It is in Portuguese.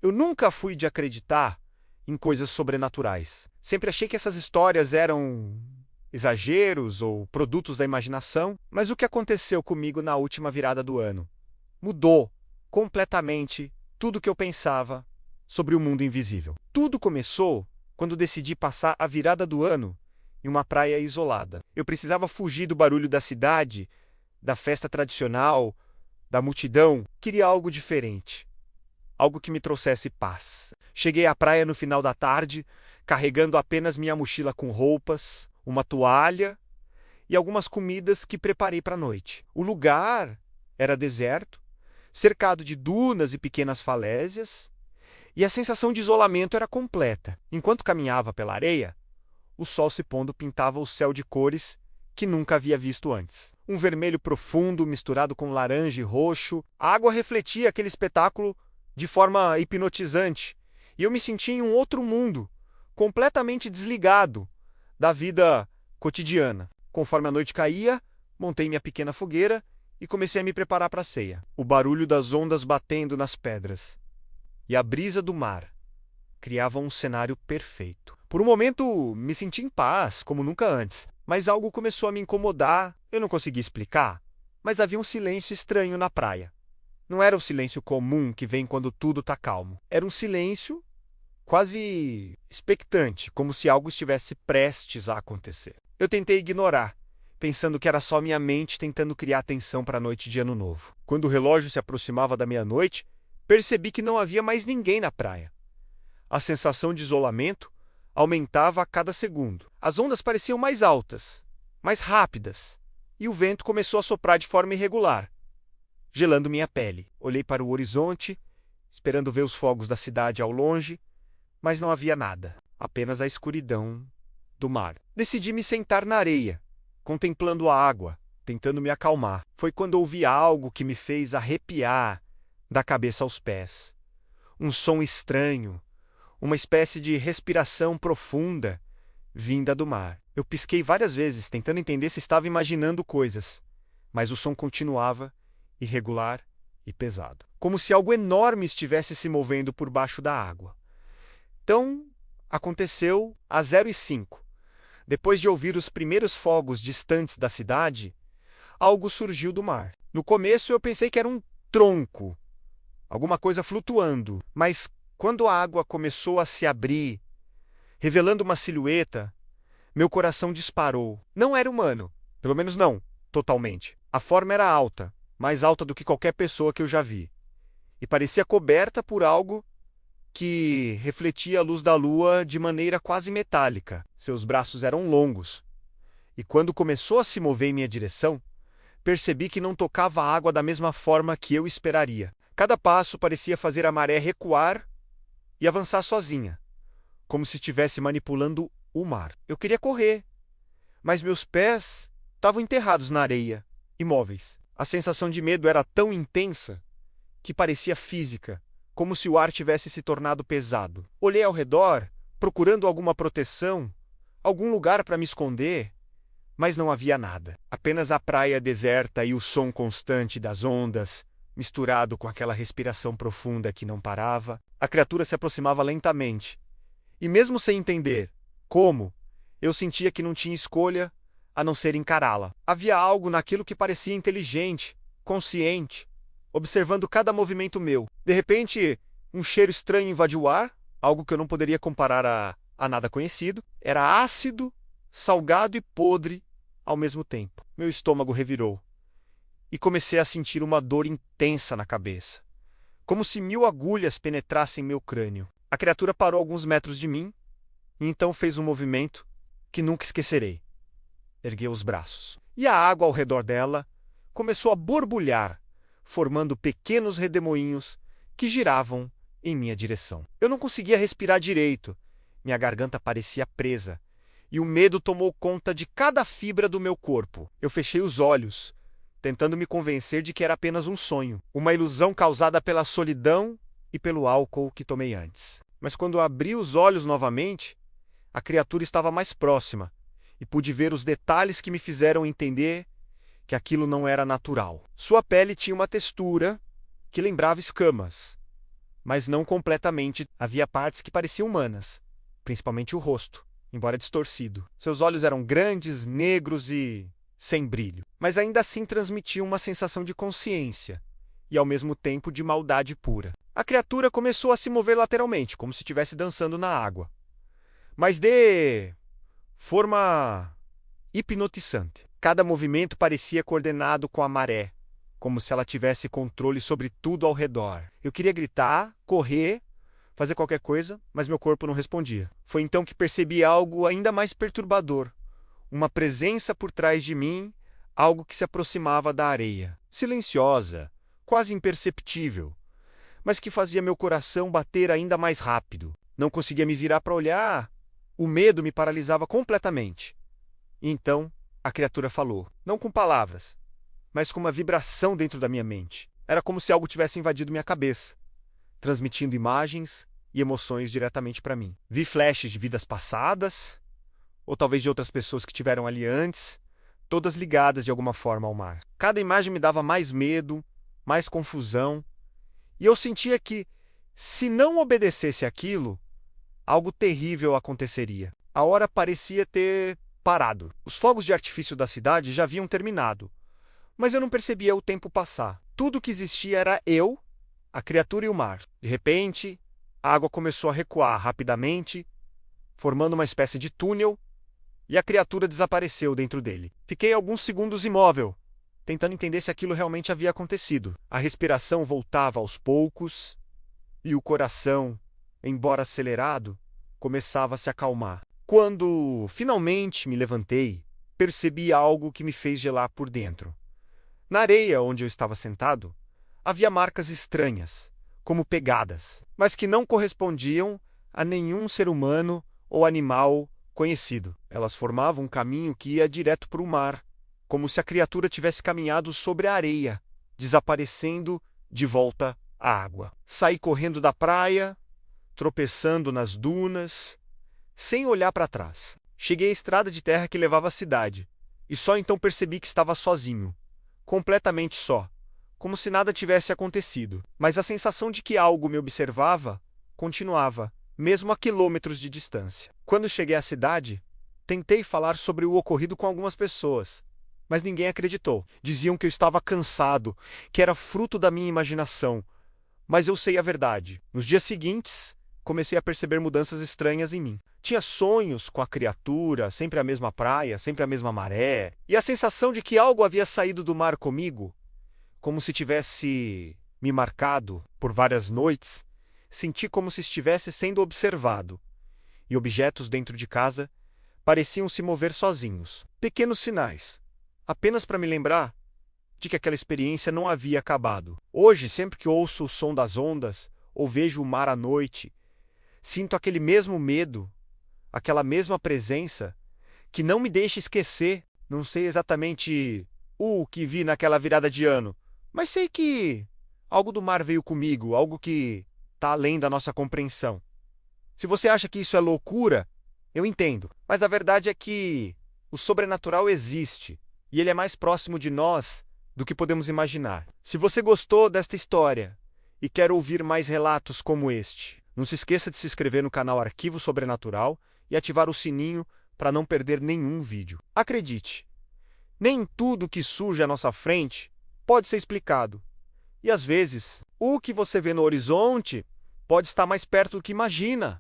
Eu nunca fui de acreditar em coisas sobrenaturais. Sempre achei que essas histórias eram exageros ou produtos da imaginação, mas o que aconteceu comigo na última virada do ano mudou completamente tudo o que eu pensava sobre o mundo invisível. Tudo começou quando decidi passar a virada do ano em uma praia isolada. Eu precisava fugir do barulho da cidade, da festa tradicional, da multidão. Queria algo diferente, algo que me trouxesse paz. Cheguei à praia no final da tarde, carregando apenas minha mochila com roupas, uma toalha e algumas comidas que preparei para a noite. O lugar era deserto, cercado de dunas e pequenas falésias, e a sensação de isolamento era completa. Enquanto caminhava pela areia, o sol se pondo pintava o céu de cores que nunca havia visto antes. Um vermelho profundo misturado com laranja e roxo. A água refletia aquele espetáculo de forma hipnotizante, e eu me sentia em um outro mundo, completamente desligado da vida cotidiana. Conforme a noite caía, montei minha pequena fogueira e comecei a me preparar para a ceia. O barulho das ondas batendo nas pedras e a brisa do mar criavam um cenário perfeito. Por um momento, me senti em paz, como nunca antes, mas algo começou a me incomodar. Eu não conseguia explicar, mas havia um silêncio estranho na praia. Não era o silêncio comum que vem quando tudo está calmo. Era um silêncio quase expectante, como se algo estivesse prestes a acontecer. Eu tentei ignorar, pensando que era só minha mente tentando criar tensão para a noite de Ano Novo. Quando o relógio se aproximava da meia-noite, percebi que não havia mais ninguém na praia. A sensação de isolamento aumentava a cada segundo. As ondas pareciam mais altas, mais rápidas, e o vento começou a soprar de forma irregular, gelando minha pele. Olhei para o horizonte, esperando ver os fogos da cidade ao longe, mas não havia nada, apenas a escuridão do mar. Decidi me sentar na areia, contemplando a água, tentando me acalmar. Foi quando ouvi algo que me fez arrepiar da cabeça aos pés. Um som estranho, uma espécie de respiração profunda vinda do mar. Eu pisquei várias vezes, tentando entender se estava imaginando coisas, mas o som continuava irregular e pesado, como se algo enorme estivesse se movendo por baixo da água. Então, aconteceu às 0h05. Depois de ouvir os primeiros fogos distantes da cidade, algo surgiu do mar. No começo eu pensei que era um tronco, alguma coisa flutuando, mas quando a água começou a se abrir, revelando uma silhueta, meu coração disparou. Não era humano, pelo menos não, totalmente. A forma era alta, mais alta do que qualquer pessoa que eu já vi, e parecia coberta por algo que refletia a luz da lua de maneira quase metálica. Seus braços eram longos, e quando começou a se mover em minha direção, percebi que não tocava a água da mesma forma que eu esperaria. Cada passo parecia fazer a maré recuar e avançar sozinha, como se estivesse manipulando o mar. Eu queria correr, mas meus pés estavam enterrados na areia, imóveis. A sensação de medo era tão intensa que parecia física, como se o ar tivesse se tornado pesado. Olhei ao redor, procurando alguma proteção, algum lugar para me esconder, mas não havia nada. Apenas a praia deserta e o som constante das ondas, misturado com aquela respiração profunda que não parava. A criatura se aproximava lentamente, e mesmo sem entender como, eu sentia que não tinha escolha a não ser encará-la. Havia algo naquilo que parecia inteligente, consciente, observando cada movimento meu. De repente, um cheiro estranho invadiu o ar, algo que eu não poderia comparar a nada conhecido. Era ácido, salgado e podre ao mesmo tempo. Meu estômago revirou, e comecei a sentir uma dor intensa na cabeça, como se 1000 agulhas penetrassem meu crânio. A criatura parou a alguns metros de mim, e então fez um movimento que nunca esquecerei. Ergueu os braços, e a água ao redor dela começou a borbulhar, formando pequenos redemoinhos que giravam em minha direção. Eu não conseguia respirar direito, minha garganta parecia presa, e o medo tomou conta de cada fibra do meu corpo. Eu fechei os olhos, tentando me convencer de que era apenas um sonho, uma ilusão causada pela solidão e pelo álcool que tomei antes. Mas quando abri os olhos novamente, a criatura estava mais próxima, e pude ver os detalhes que me fizeram entender que aquilo não era natural. Sua pele tinha uma textura que lembrava escamas, mas não completamente. Havia partes que pareciam humanas, principalmente o rosto, embora distorcido. Seus olhos eram grandes, negros e sem brilho, mas ainda assim transmitiam uma sensação de consciência e, ao mesmo tempo, de maldade pura. A criatura começou a se mover lateralmente, como se estivesse dançando na água, mas de forma hipnotizante. Cada movimento parecia coordenado com a maré, como se ela tivesse controle sobre tudo ao redor. Eu queria gritar, correr, fazer qualquer coisa, mas meu corpo não respondia. Foi então que percebi algo ainda mais perturbador. Uma presença por trás de mim, algo que se aproximava da areia. Silenciosa, quase imperceptível, mas que fazia meu coração bater ainda mais rápido. Não conseguia me virar para olhar. O medo me paralisava completamente. E então, a criatura falou, não com palavras, mas com uma vibração dentro da minha mente. Era como se algo tivesse invadido minha cabeça, transmitindo imagens e emoções diretamente para mim. Vi flashes de vidas passadas, ou talvez de outras pessoas que estiveram ali antes, todas ligadas de alguma forma ao mar. Cada imagem me dava mais medo, mais confusão, e eu sentia que, se não obedecesse àquilo, algo terrível aconteceria. A hora parecia ter parado. Os fogos de artifício da cidade já haviam terminado, mas eu não percebia o tempo passar. Tudo que existia era eu, a criatura e o mar. De repente, a água começou a recuar rapidamente, formando uma espécie de túnel, e a criatura desapareceu dentro dele. Fiquei alguns segundos imóvel, tentando entender se aquilo realmente havia acontecido. A respiração voltava aos poucos, e o coração, embora acelerado, começava a se acalmar. Quando finalmente me levantei, percebi algo que me fez gelar por dentro. Na areia onde eu estava sentado, havia marcas estranhas, como pegadas, mas que não correspondiam a nenhum ser humano ou animal conhecido. Elas formavam um caminho que ia direto para o mar, como se a criatura tivesse caminhado sobre a areia, desaparecendo de volta à água. Saí correndo da praia, tropeçando nas dunas, sem olhar para trás. Cheguei à estrada de terra que levava à cidade, e só então percebi que estava sozinho, completamente só, como se nada tivesse acontecido. Mas a sensação de que algo me observava continuava, mesmo a quilômetros de distância. Quando cheguei à cidade, tentei falar sobre o ocorrido com algumas pessoas, mas ninguém acreditou. Diziam que eu estava cansado, que era fruto da minha imaginação, mas eu sei a verdade. Nos dias seguintes, comecei a perceber mudanças estranhas em mim. Tinha sonhos com a criatura, sempre a mesma praia, sempre a mesma maré, e a sensação de que algo havia saído do mar comigo, como se tivesse me marcado por várias noites, senti como se estivesse sendo observado, e objetos dentro de casa pareciam se mover sozinhos. Pequenos sinais, apenas para me lembrar de que aquela experiência não havia acabado. Hoje, sempre que ouço o som das ondas ou vejo o mar à noite, sinto aquele mesmo medo, aquela mesma presença, que não me deixa esquecer. Não sei exatamente o que vi naquela virada de ano, mas sei que algo do mar veio comigo, algo que está além da nossa compreensão. Se você acha que isso é loucura, eu entendo, mas a verdade é que o sobrenatural existe, e ele é mais próximo de nós do que podemos imaginar. Se você gostou desta história e quer ouvir mais relatos como este, não se esqueça de se inscrever no canal Arquivo Sobrenatural e ativar o sininho para não perder nenhum vídeo. Acredite, nem tudo que surge à nossa frente pode ser explicado. E às vezes, o que você vê no horizonte pode estar mais perto do que imagina.